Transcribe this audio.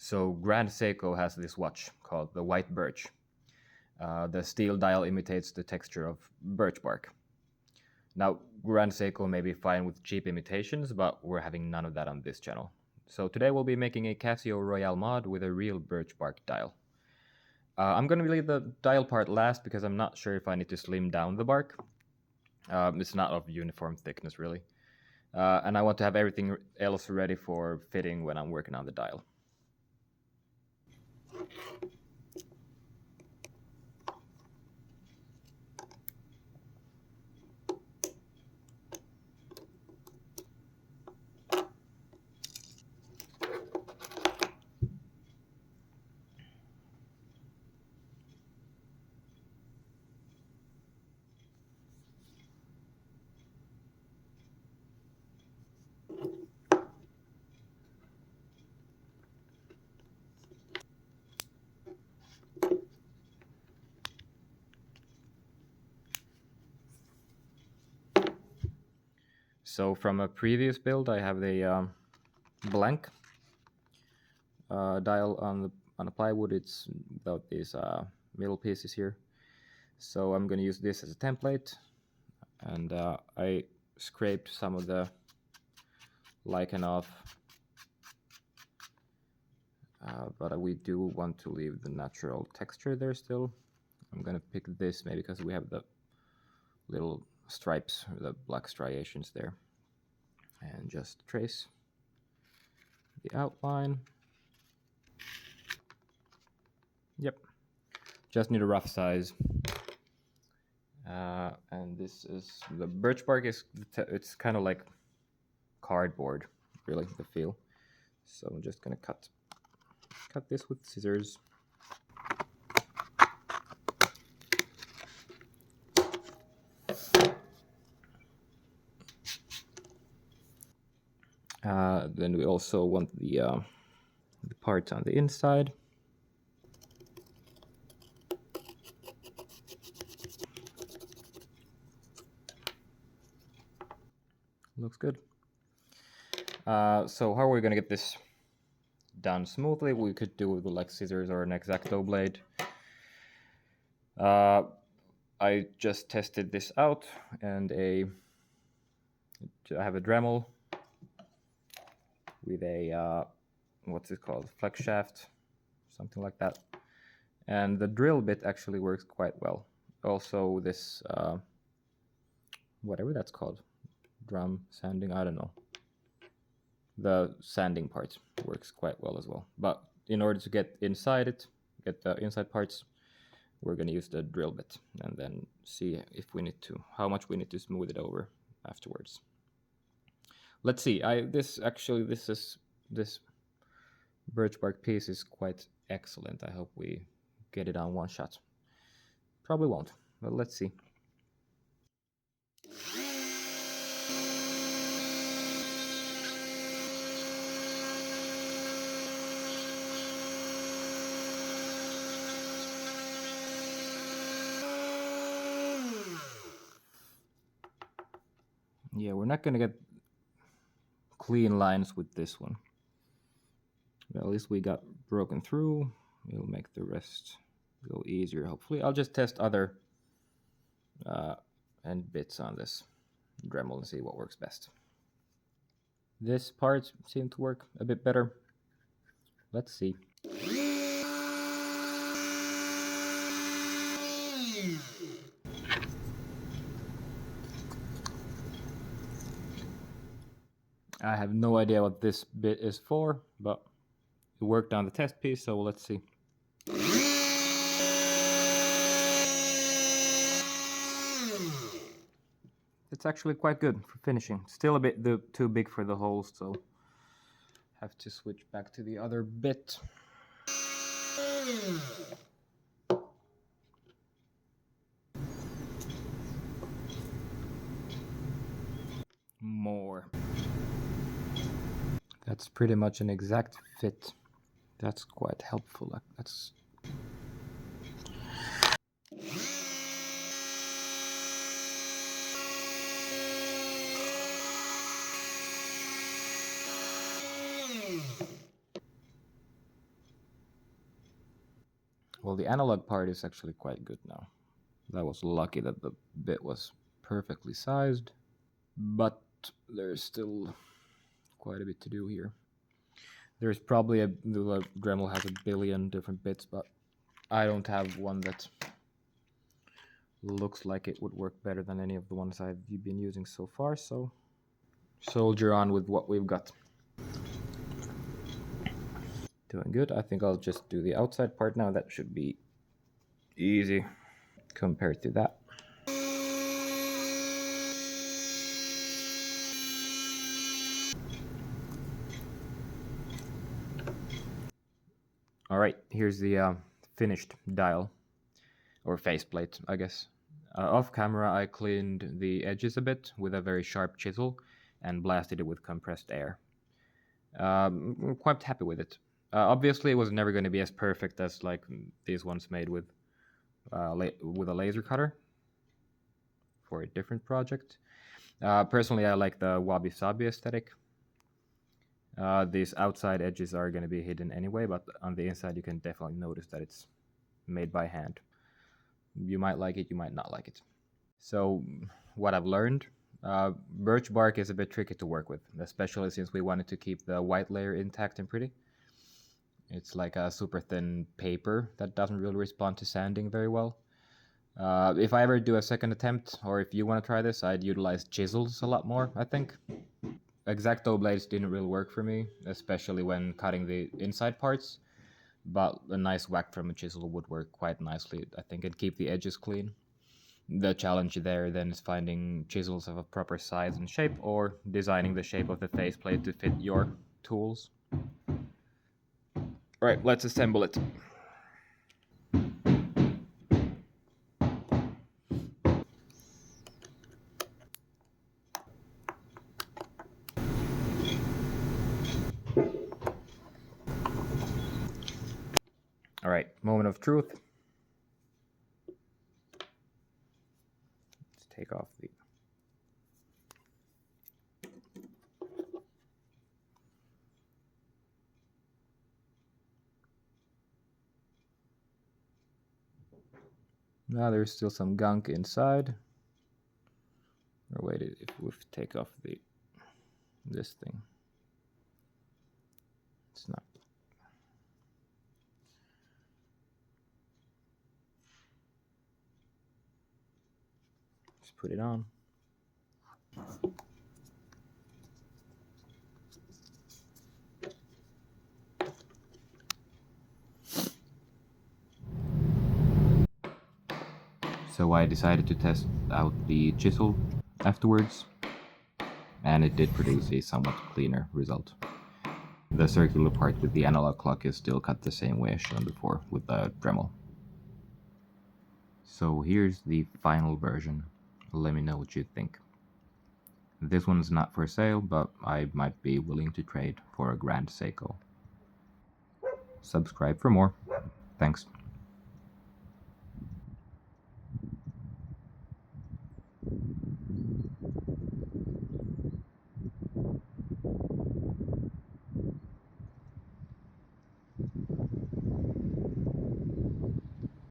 So Grand Seiko has this watch called the White Birch. The steel dial imitates the texture of birch bark. Now, Grand Seiko may be fine with cheap imitations, but we're having none of that on this channel. So today we'll be making a Casio Royale mod with a real birch bark dial. I'm going to leave the dial part last because I'm not sure if I need to slim down the bark. It's not of uniform thickness really. And I want to have everything else ready for fitting when I'm working on the dial. So from a previous build, I have the blank dial on the plywood. It's without these middle pieces here. So I'm going to use this as a template, and I scraped some of the lichen off, but we do want to leave the natural texture there still. I'm going to pick this maybe because we have the little stripes, the black striations there, and just trace the outline. Yep, just need a rough size. And this is the birch bark. It's kind of like cardboard, really, the feel. So I'm just gonna cut this with scissors. Then we also want the parts on the inside. Looks good. So how are we going to get this done smoothly? We could do it with like scissors or an X-Acto blade. I just tested this out, and I have a Dremel with a what's it called, flex shaft, something like that, and the drill bit actually works quite well. Also this whatever that's called, drum sanding, I don't know, the sanding part works quite well as well. But in order to get inside it, get the inside parts, we're going to use the drill bit and then see if we need to, how much we need to smooth it over afterwards. Let's see. This birch bark piece is quite excellent. I hope we get it on one shot. Probably won't, but let's see. Yeah, we're not gonna get clean lines with this one. Well, at least we got broken through. It'll make the rest go easier, hopefully. I'll just test other end bits on this Dremel and see what works best. This part seemed to work a bit better. Let's see. I have no idea what this bit is for, but it worked on the test piece, so let's see. It's actually quite good for finishing. Still a bit too big for the holes, so have to switch back to the other bit. More. That's pretty much an exact fit. That's quite helpful. That's Well, the analog part is actually quite good now. That was lucky that the bit was perfectly sized, but there's still quite a bit to do here. There's probably the Dremel has a billion different bits, but I don't have one that looks like it would work better than any of the ones I've been using so far, so soldier on with what we've got. Doing good. I think I'll just do the outside part now. That should be easy compared to that. All right, here's the finished dial, or faceplate, I guess. Off camera, I cleaned the edges a bit with a very sharp chisel and blasted it with compressed air. I'm quite happy with it. Obviously, it was never going to be as perfect as like these ones made with a laser cutter for a different project. Personally, I like the wabi-sabi aesthetic. These outside edges are going to be hidden anyway, but on the inside you can definitely notice that it's made by hand. You might like it, you might not like it. So what I've learned, birch bark is a bit tricky to work with, especially since we wanted to keep the white layer intact and pretty. It's like a super thin paper that doesn't really respond to sanding very well. If I ever do a second attempt, or if you want to try this, I'd utilize chisels a lot more, I think. X-Acto blades didn't really work for me, especially when cutting the inside parts, but a nice whack from a chisel would work quite nicely, I think, and keep the edges clean. The challenge there then is finding chisels of a proper size and shape, or designing the shape of the faceplate to fit your tools. Right, let's assemble it. All right, moment of truth. Let's take off the... Now there's still some gunk inside. Or wait, if we take off this thing, it's not. Just put it on. So I decided to test out the chisel afterwards, and it did produce a somewhat cleaner result. The circular part with the analog clock is still cut the same way as shown before with the Dremel. So here's the final version. Let me know what you think. This one's not for sale, but I might be willing to trade for a Grand Seiko. Subscribe for more. Thanks.